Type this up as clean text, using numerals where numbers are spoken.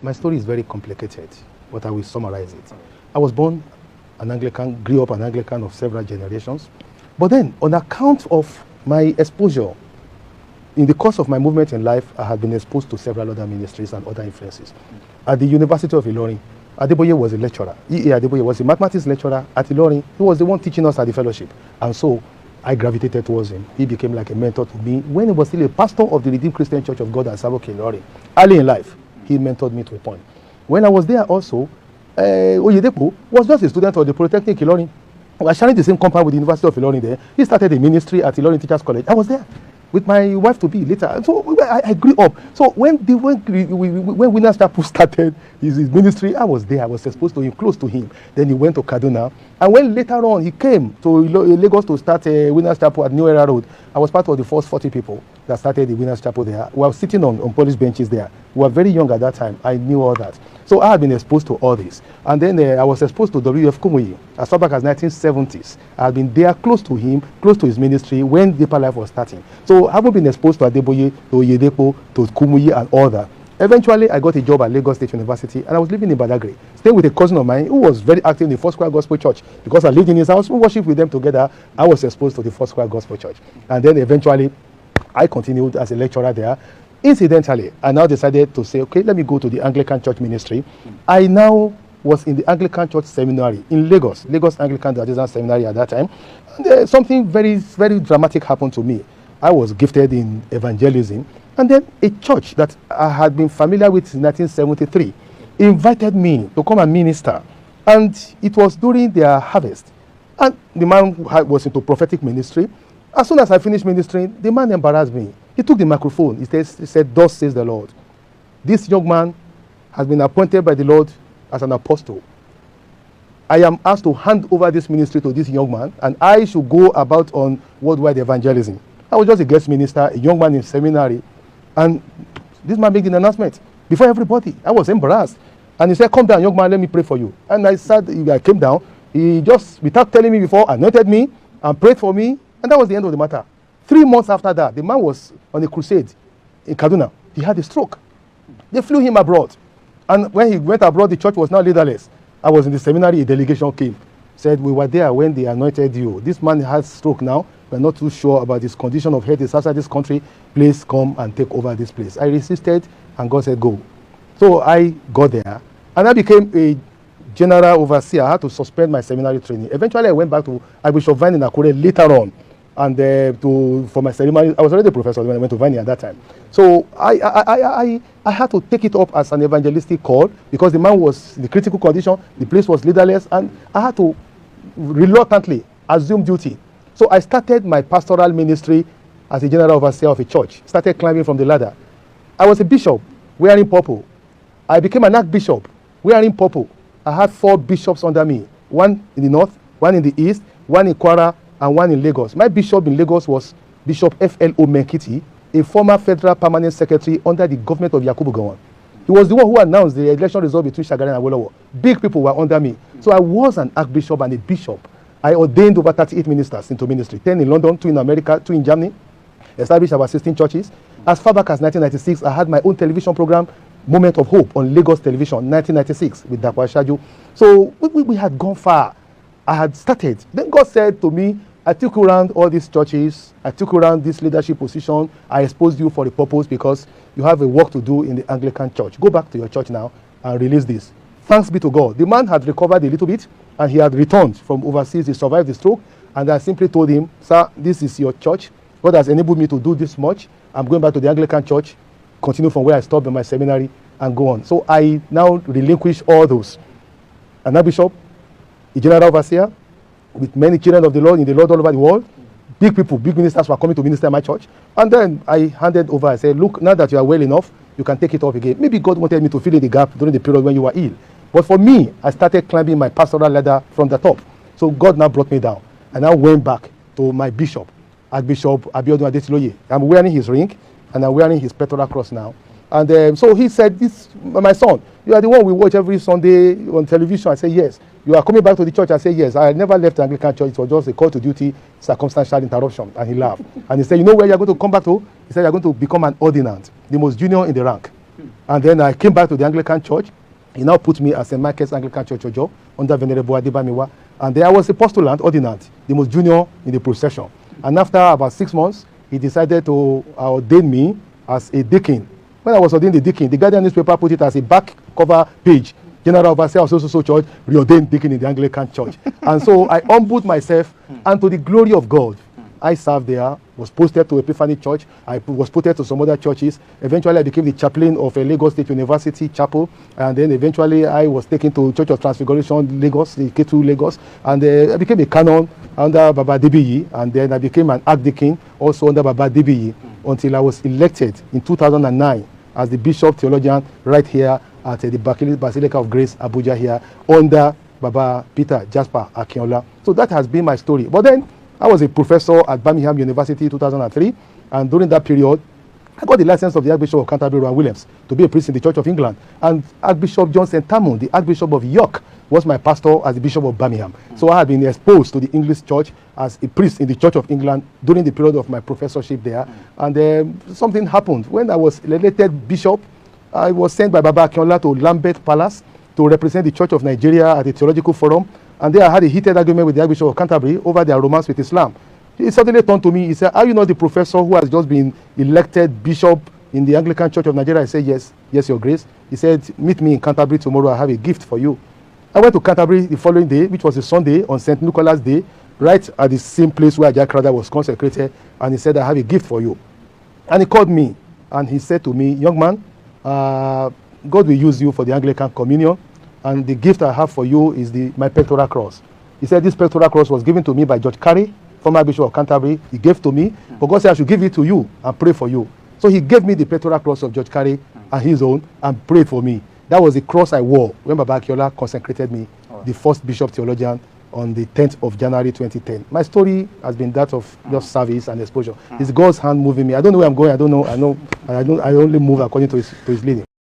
My story is very complicated, but I will summarize it. I was born an Anglican, grew up an Anglican of several generations. But then, on account of my exposure, in the course of my movement in life, I had been exposed to several other ministries and other influences. At the University of Ilorin, Adeboye was a lecturer. Adeboye was a mathematics lecturer at Ilorin. He was the one teaching us at the fellowship. And so I gravitated towards him. He became like a mentor to me when he was still a pastor of the Redeemed Christian Church of God at Savoke Ilorin. Early in life, he mentored me to a point. When I was there also, Oyedepo was just a student of the Polytechnic Ilorin. We were sharing the same compound with the University of Ilorin there. He started a ministry at Ilorin Teachers College. I was there with my wife to be later. So I grew up. So when Winners Chapel started his ministry, I was there. I was exposed to him, close to him. Then he went to Kaduna. And when later on he came to Lagos to start Winners Chapel at New Era Road, I was part of the first 40 people that started the Winners Chapel there. We were sitting on police benches there. We were very young at that time. I knew all that. So I had been exposed to all this. And then I was exposed to W.F. Kumuyi as far back as 1970s. I had been there close to him, close to his ministry when Deeper Life was starting. So I haven't been exposed to Adeboye, to Oyedepo, to Kumuyi and all that. Eventually, I got a job at Lagos State University and I was living in Badagry, staying with a cousin of mine who was very active in the Four Square Gospel Church. Because I lived in his house, we worshiped with them together. I was exposed to the Four Square Gospel Church. And then eventually, I continued as a lecturer there. Incidentally, I now decided to say, okay, let me go to the Anglican Church ministry. I now was in the Anglican Church Seminary in Lagos Anglican Diocese Seminary at that time. And something very, very dramatic happened to me. I was gifted in evangelism. And then a church that I had been familiar with since 1973 invited me to come and minister. And it was during their harvest. And the man was into prophetic ministry. As soon as I finished ministering, the man embarrassed me. He took the microphone. He said, "Thus says the Lord. This young man has been appointed by the Lord as an apostle. I am asked to hand over this ministry to this young man, and I should go about on worldwide evangelism." I was just a guest minister, a young man in seminary, and this man made an announcement before everybody. I was embarrassed. And he said, "Come down, young man, let me pray for you." And I came down. He just, without telling me before, anointed me and prayed for me. And that was the end of the matter. 3 months after that, the man was on a crusade in Kaduna. He had a stroke. They flew him abroad. And when he went abroad, the church was now leaderless. I was in the seminary, a delegation came. Said, "We were there when they anointed you. This man has stroke now. We're not too sure about his condition of health. He's outside this country. Please come and take over this place." I resisted, and God said, "Go." So I got there, and I became a general overseer. I had to suspend my seminary training. Eventually, I went back to Archbishop Vine in Akure later on. And for my ceremony, I was already a professor when I went to Vine at that time. So I had to take it up as an evangelistic call because the man was in the critical condition, the place was leaderless, and I had to reluctantly assume duty. So I started my pastoral ministry as a general overseer of a church. Started climbing from the ladder. I was a bishop wearing purple. I became an archbishop wearing purple. I had 4 bishops under me, one in the north, one in the east, one in Kwara, and one in Lagos. My bishop in Lagos was Bishop F.L.O. Menkiti, a former federal permanent secretary under the government of Yakubu Gowon. He was the one who announced the election result between Shagari and Awolowo. Big people were under me. So I was an archbishop and a bishop. I ordained over 38 ministers into ministry, 10 in London, 2 in America, 2 in Germany, established about 16 churches. As far back as 1996, I had my own television program, Moment of Hope, on Lagos Television, 1996, with Dakwa Shaju. So we had gone far. I had started. Then God said to me, "I took you around all these churches. I took you around this leadership position. I exposed you for a purpose because you have a work to do in the Anglican church. Go back to your church now and release this." Thanks be to God. The man had recovered a little bit and he had returned from overseas. He survived the stroke. And I simply told him, "Sir, this is your church. God has enabled me to do this much. I'm going back to the Anglican church, continue from where I stopped in my seminary and go on." So I now relinquish all those. An archbishop, a general overseer, with many children of the Lord in the Lord all over the world. Big people, big ministers were coming to minister in my church. And then I handed over. I said, "Look, now that you are well enough, you can take it up again." Maybe God wanted me to fill in the gap during the period when you were ill. But for me, I started climbing my pastoral ladder from the top. So God now brought me down. And I went back to my bishop, Archbishop Abiodun Adetiloye. I'm wearing his ring and I'm wearing his pectoral cross now. And so he said, "This, my son, you are the one we watch every Sunday on television." I said, "Yes." "You are coming back to the church?" I said, "Yes." I never left the Anglican church. It was just a call to duty, circumstantial interruption. And he laughed. And he said, "You know where you're going to come back to?" He said, "You're going to become an ordinand, the most junior in the rank." And then I came back to the Anglican Church. He now put me as St. Michael's Anglican Church Ojo under Venerable Adibamiwa. And there I was a postulant, ordinant, the most junior in the procession. And after about 6 months, he decided to ordain me as a deacon. When I was ordained the deacon, the Guardian newspaper put it as a back cover page. General Overseer of so Church, reordained deacon in the Anglican Church. And so I humbled myself, and to the glory of God, I served there, was posted to Epiphany Church, I was posted to some other churches. Eventually, I became the chaplain of a Lagos State University chapel, and then eventually I was taken to Church of Transfiguration, Lagos, the K2 Lagos, and I became a canon under Baba Debiyi, and then I became an archdeacon also under Baba Debiyi until I was elected in 2009 as the Bishop Theologian right here at the Basilica of Grace, Abuja here, under Baba Peter Jasper Akinola. So that has been my story. But then, I was a professor at Birmingham University in 2003, and during that period, I got the license of the Archbishop of Canterbury, Rowan Williams, to be a priest in the Church of England. And Archbishop John St. Tamun, the Archbishop of York, was my pastor as the Bishop of Birmingham. So I had been exposed to the English Church as a priest in the Church of England during the period of my professorship there. And something happened. When I was elected bishop, I was sent by Baba Akinola to Lambeth Palace to represent the Church of Nigeria at the Theological Forum. And there I had a heated argument with the Archbishop of Canterbury over their romance with Islam. He suddenly turned to me, he said, "Are you not the professor who has just been elected bishop in the Anglican Church of Nigeria?" I said, "Yes, yes, Your Grace." He said, "Meet me in Canterbury tomorrow, I have a gift for you." I went to Canterbury the following day, which was a Sunday, on St. Nicholas Day, right at the same place where Jack Crowther was consecrated, and he said, "I have a gift for you." And he called me, and he said to me, "Young man, God will use you for the Anglican Communion, and the gift I have for you is my pectoral cross." He said this pectoral cross was given to me by George Carey, former Bishop of Canterbury. He gave to me, but God said I should give it to you and pray for you. So he gave me the pectoral cross of George Carey and his own, and prayed for me. That was the cross I wore when Baba Akinola consecrated me, the first Bishop Theologian, on the 10th of January 2010. My story has been that of just service and exposure. It's God's hand moving me. I don't know where I'm going. I don't know. I only move according to his leading.